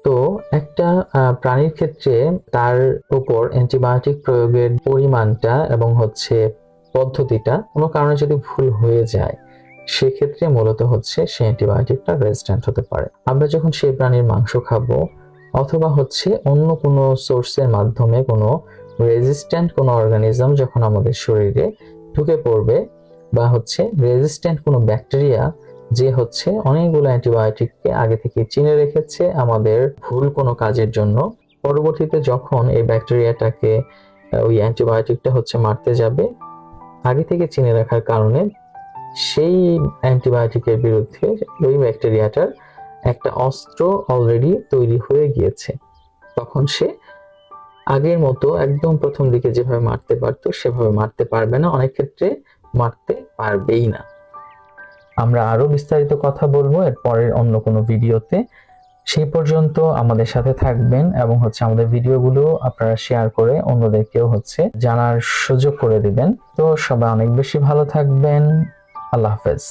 তো একটা প্রাণীর ক্ষেত্রে তার উপর অ্যান্টিবায়োটিক প্রয়োগের পরিমাণটা এবং পদ্ধতিটা কোনো কারণে যদি ভুল হয়ে যায়, সেক্ষেত্রে মূলত সে অ্যান্টিবায়োটিকটা রেজিস্ট্যান্ট হতে পারে। আমরা যখন সেই প্রাণীর মাংস খাবো অথবা অন্য কোনো সোর্সের মাধ্যমে কোনো রেজিস্ট্যান্ট কোনো অর্গানিজম যখন আমাদের শরীরে ঢুকে পড়বে, বা রেজিস্ট্যান্ট কোনো ব্যাকটেরিয়া যে অনেকগুলো অ্যান্টিবায়োটিককে আগে থেকে চিনে রেখেছে আমাদের ভুল কোনো কাজের জন্য, পরবর্তীতে যখন এই ব্যাকটেরিয়াটাকে ওই অ্যান্টিবায়োটিকটা মারতে যাবে, আগে থেকে চিনে রাখার কারণে সেই অ্যান্টিবায়োটিকের বিরুদ্ধে ওই ব্যাকটেরিয়াটার একটা অস্ত্র অলরেডি তৈরি হয়ে গিয়েছে। তখন সে আগের মতো একদম প্রথম দিকে যেভাবে মারতে পারতো সেভাবে মারতে পারবে না, অনেক ক্ষেত্রে মারতে পারবেই না। আমরা আরো বিস্তারিত কথা বলবো এর পরের অন্য কোনো ভিডিওতে। সেই পর্যন্ত আমাদের সাথে থাকবেন এবং আমাদের ভিডিওগুলো আপনারা শেয়ার করে অন্যদেরকেও জানার সুযোগ করে দিবেন। তো সবাই অনেক বেশি ভালো থাকবেন। আল্লাহ হাফেজ।